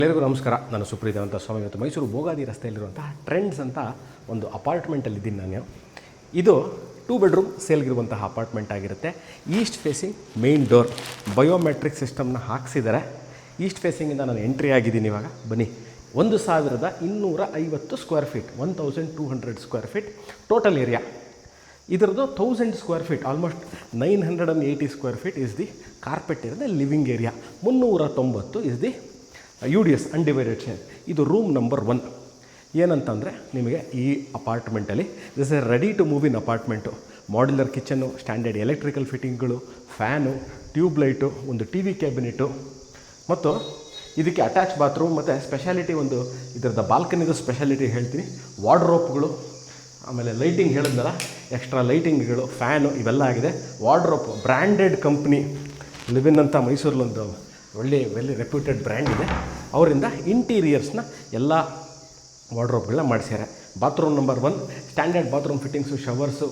ಎಲ್ಲರಿಗೂ ನಮಸ್ಕಾರ. ನಾನು ಸುಪ್ರೀತ ಸ್ವಾಮಿ. ಇವತ್ತು ಮೈಸೂರು ಭೋಗಾದಿ ರಸ್ತೆಯಲ್ಲಿರುವಂತಹ ಟ್ರೆಂಡ್ಸ್ ಅಂತ ಒಂದು ಅಪಾರ್ಟ್ಮೆಂಟಲ್ಲಿದ್ದೀನಿ ನಾನು. ಇದು 2 ಬೆಡ್ರೂಮ್ ಸೇಲ್ಗಿರುವಂತಹ ಅಪಾರ್ಟ್ಮೆಂಟ್ ಆಗಿರುತ್ತೆ. East facing main door biometric ಸಿಸ್ಟಮ್ನ ಹಾಕ್ಸಿದ್ದಾರೆ. ಈಸ್ಟ್ ಫೇಸಿಂಗಿಂದ ನಾನು ಎಂಟ್ರಿ ಆಗಿದ್ದೀನಿ. ಇವಾಗ ಬನ್ನಿ. 1250 square feet, 1200 square feet total area. ಇದರದ್ದು 1000 square feet, almost 980 square feet is the carpet ಇರೋದು living area. 390 is the UDS undivided share. ಇದು ರೂಮ್ ನಂಬರ್ 1. ಏನಂತಂದರೆ ನಿಮಗೆ ಈ ಅಪಾರ್ಟ್ಮೆಂಟಲ್ಲಿ this a ready to move in apartment. Modular kitchen, standard electrical ಫಿಟ್ಟಿಂಗ್ಗಳು, fan, tubelight, ಒಂದು TV cabinet ಮತ್ತು ಇದಕ್ಕೆ ಅಟ್ಯಾಚ್ ಬಾತ್ರೂಮ್ ಮತ್ತು ಸ್ಪೆಷಾಲಿಟಿ ಒಂದು ಇದರದ ಬಾಲ್ಕನಿದು ಸ್ಪೆಷಾಲಿಟಿ ಹೇಳ್ತೀನಿ. ವಾರ್ಡ್ರೋಪ್ಗಳು, ಆಮೇಲೆ ಲೈಟಿಂಗ್ ಹೇಳಿದ್ನಲ್ಲ, ಎಕ್ಸ್ಟ್ರಾ ಲೈಟಿಂಗ್ಗಳು, ಫ್ಯಾನು ಇವೆಲ್ಲ ಆಗಿದೆ. ವಾರ್ಡ್ರೋಪ್ ಬ್ರ್ಯಾಂಡೆಡ್ ಕಂಪ್ನಿ ಲಿವಿನ್ ಅಂತ ಮೈಸೂರಲ್ಲೊಂದು ವೆರಿ ರೆಪ್ಯೂಟೆಡ್ ಬ್ರ್ಯಾಂಡ್ ಇದೆ. ಅವರಿಂದ ಇಂಟೀರಿಯರ್ಸ್ನ ಎಲ್ಲ ವಾರ್ಡ್ರೋಬ್ಗಳನ್ನ ಮಾಡಿಸ್ಯಾರೆ. Bathroom number 1 standard bathroom fittings, showers,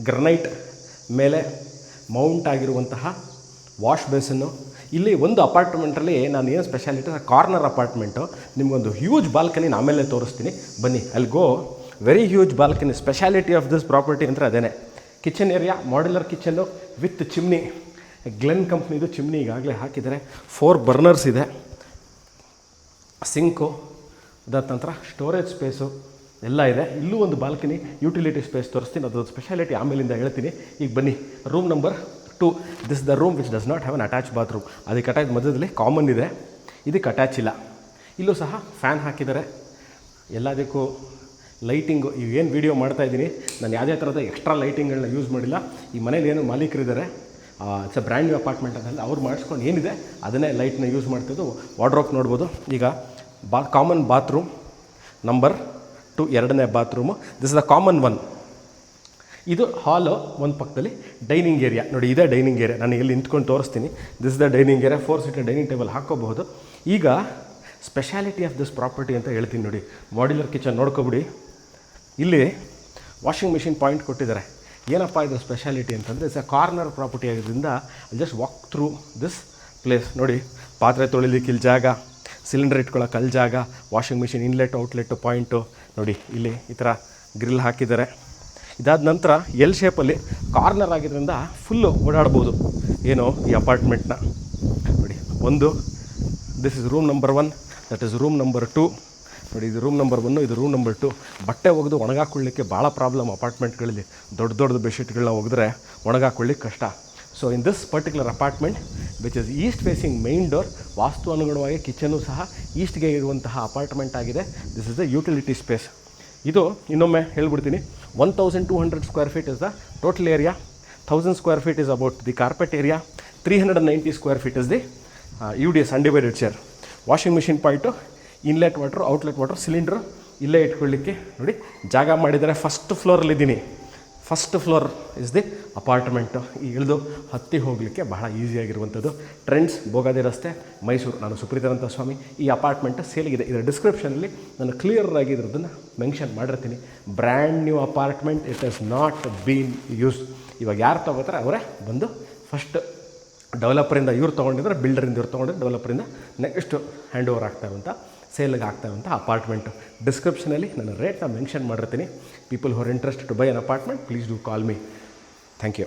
granite ಮೇಲೆ ಮೌಂಟ್ ಆಗಿರುವಂತಹ ವಾಶ್ ಬೇಸನ್ನು. ಇಲ್ಲಿ ಒಂದು ಅಪಾರ್ಟ್ಮೆಂಟಲ್ಲಿ ನಾನು ಏನು ಸ್ಪೆಷಾಲಿಟಿ, ಕಾರ್ನರ್ ಅಪಾರ್ಟ್ಮೆಂಟು. ನಿಮಗೊಂದು ಹ್ಯೂಜ್ ಬಾಲ್ಕನಿ ಆಮೇಲೆ ತೋರಿಸ್ತೀನಿ ಬನ್ನಿ. ಅಲ್ಲಿ go very huge balcony. Speciality of this property ಅಂದರೆ ಅದೇ. Kitchen area, modular kitchen with chimney. Glen ಕಂಪ್ನಿದು ಚಿಮ್ನಿ ಈಗಾಗಲೇ ಹಾಕಿದ್ದಾರೆ. 4 ಬರ್ನರ್ಸ್ ಇದೆ. ಸಿಂಕು, ಅದಾದ ನಂತರ ಸ್ಟೋರೇಜ್ ಸ್ಪೇಸು ಎಲ್ಲ ಇದೆ. ಇಲ್ಲೂ ಒಂದು ಬಾಲ್ಕನಿ, ಯುಟಿಲಿಟಿ ಸ್ಪೇಸ್ ತೋರಿಸ್ತೀನಿ. ಅದೊಂದು ಸ್ಪೆಷಾಲಿಟಿ ಆಮೇಲಿಂದ ಹೇಳ್ತೀನಿ. ಈಗ ಬನ್ನಿ. Room number 2. This the room which does not have an attach bathroom. ಅದಕ್ಕೆ ಅಟ್ಯಾಚ್ ಮಧ್ಯದಲ್ಲಿ ಕಾಮನ್ ಇದೆ, ಇದಕ್ಕೆ ಅಟ್ಯಾಚ್ ಇಲ್ಲ. ಇಲ್ಲೂ ಸಹ ಫ್ಯಾನ್ ಹಾಕಿದ್ದಾರೆ. ಎಲ್ಲದಕ್ಕೂ ಲೈಟಿಂಗು ಏನು ವೀಡಿಯೋ ಮಾಡ್ತಾಯಿದ್ದೀನಿ, ನಾನು ಯಾವುದೇ ಥರದ ಎಕ್ಸ್ಟ್ರಾ ಲೈಟಿಂಗ್ಗಳನ್ನ ಯೂಸ್ ಮಾಡಿಲ್ಲ. ಈ ಮನೇಲಿ ಏನು ಮಾಲೀಕರಿದ್ದಾರೆ, it's a brand new apartment ಅದಲ್ಲ, ಅವ್ರು ಮಾಡಿಸ್ಕೊಂಡು ಏನಿದೆ ಅದನ್ನೇ ಲೈಟ್ನ ಯೂಸ್ ಮಾಡ್ತಿದ್ದು. ವಾರ್ಡ್ರೋಪ್ ನೋಡ್ಬೋದು. ಈಗ ಕಾಮನ್ ಬಾತ್ರೂಮ್ ನಂಬರ್ 2, 2ನೇ bathroom. This is the common 1. ಇದು ಹಾಲು. ಒಂದು ಪಕ್ಕದಲ್ಲಿ ಡೈನಿಂಗ್ ಏರಿಯಾ ನೋಡಿ. ಇದೇ ಡೈನಿಂಗ್ ಏರಿಯಾ. ನಾನು ಇಲ್ಲಿ ನಿಂತ್ಕೊಂಡು ತೋರಿಸ್ತೀನಿ. This is the dining area. 4 seater dining table ಹಾಕ್ಕೋಬಹುದು. ಈಗ ಸ್ಪೆಷಾಲಿಟಿ ಆಫ್ ದಿಸ್ ಪ್ರಾಪರ್ಟಿ ಅಂತ ಹೇಳ್ತೀನಿ ನೋಡಿ. ಮಾಡ್ಯುಲರ್ ಕಿಚನ್ ನೋಡ್ಕೊಬಿಡಿ. ಇಲ್ಲಿ ವಾಷಿಂಗ್ ಮಿಷಿನ್ ಪಾಯಿಂಟ್ ಕೊಟ್ಟಿದ್ದಾರೆ. ಏನಪ್ಪ ಇದು ಸ್ಪೆಷಾಲಿಟಿ ಅಂತಂದರೆ, ಇಟ್ಸ್ ಎ ಕಾರ್ನರ್ ಪ್ರಾಪರ್ಟಿ ಆಗಿದ್ದರಿಂದ just walk through this place. ನೋಡಿ, ಪಾತ್ರೆ ತೊಳಿಲಿಕ್ಕೆ ಇಲ್ಲಿ ಜಾಗ, ಸಿಲಿಂಡರ್ ಇಟ್ಕೊಳ್ಳೋಕೆ ಅಲ್ಲಿ ಜಾಗ, washing machine inlet outlet point ನೋಡಿ. ಇಲ್ಲಿ ಈ ಥರ ಗ್ರಿಲ್ ಹಾಕಿದ್ದಾರೆ. ಇದಾದ ನಂತರ ಎಲ್ ಶೇಪಲ್ಲಿ ಕಾರ್ನರ್ ಆಗಿದ್ದರಿಂದ ಫುಲ್ಲು ಓಡಾಡ್ಬೋದು ಏನೋ ಈ ಅಪಾರ್ಟ್ಮೆಂಟ್ನ ನೋಡಿ. ಒಂದು this is room number 1, that is room number 2 ನೋಡಿ. ಇದು ರೂಮ್ ನಂಬರ್ 1, ಇದು ರೂಮ್ ನಂಬರ್ 2. ಬಟ್ಟೆ ಒಗೆದು ಒಣಗಾಕೊಳ್ಳಿಕ್ಕೆ ಭಾಳ ಪ್ರಾಬ್ಲಮ್ ಅಪಾರ್ಟ್ಮೆಂಟ್ಗಳಲ್ಲಿ. ದೊಡ್ಡ ಬೆಡ್ಶೀಟ್ಗಳನ್ನ ಒಗೆದ್ರೆ ಒಣಗಾಕೊಳ್ಳಿಕ್ಕೆ ಕಷ್ಟ. So in this particular apartment which is east facing main door, vastu ಅನುಗುಣವಾಗಿ ಕಿಚನ್ನು ಸಹ ಈಸ್ಟ್ಗೆ ಇರುವಂತಹ ಅಪಾರ್ಟ್ಮೆಂಟ್ ಆಗಿದೆ. This is the utility space. ಇದು ಇನ್ನೊಮ್ಮೆ ಹೇಳ್ಬಿಡ್ತೀನಿ. 1200 square feet is the total area. 1000 square feet is about the carpet area. 390 square feet is the UDS undivided share. Washing machine point, inlet water, outlet water, cylinder ಇಲ್ಲೇ ಇಟ್ಕೊಳ್ಳಿಕ್ಕೆ ನೋಡಿ ಜಾಗ ಮಾಡಿದ್ದಾರೆ. First ಫ್ಲೋರಲ್ಲಿದ್ದೀನಿ. First floor is the apartment. ಈ ಇಳಿದು ಹತ್ತಿ ಹೋಗಲಿಕ್ಕೆ ಬಹಳ ಈಸಿಯಾಗಿರುವಂಥದ್ದು. ಟ್ರೆಂಡ್ಸ್, ಭೋಗಾದಿ ರಸ್ತೆ, ಮೈಸೂರು. ನಾನು ಸುಪ್ರೀತ ಸ್ವಾಮಿ. ಈ ಅಪಾರ್ಟ್ಮೆಂಟ್ ಸೇಲಿಗಿದೆ. ಇದರ ಡಿಸ್ಕ್ರಿಪ್ಷನಲ್ಲಿ ನಾನು ಕ್ಲಿಯರಾಗಿ ಇದ್ರದ್ದನ್ನು ಮೆನ್ಷನ್ ಮಾಡಿರ್ತೀನಿ. Brand new apartment, it has not been use. ಇವಾಗ ಯಾರು ತೊಗೋತಾರೆ ಅವರೇ ಬಂದು ಫಸ್ಟ್ ಡೆವಲಪರಿಂದ ಇವ್ರು ತೊಗೊಂಡಿದ್ರೆ, ಬಿಲ್ಡರಿಂದ ಇವ್ರು ತೊಗೊಂಡಿದ್ರೆ, ಡೆವಲಪರಿಂದ ನೆಕ್ಸ್ಟು ಹ್ಯಾಂಡ್ ಓವರ್ ಆಗ್ತಾವಂತ ಸೇಲ್ಗೆ ಆಗ್ತಾವಂಥ ಅಪಾರ್ಟ್ಮೆಂಟು. ಡಿಸ್ಕ್ರಿಪ್ಷನಲ್ಲಿ ನಾನು ರೇಟ್ನ ಮೆನ್ಷನ್ ಮಾಡಿರ್ತೀನಿ. People who are interested to buy an apartment, please do call me. Thank you.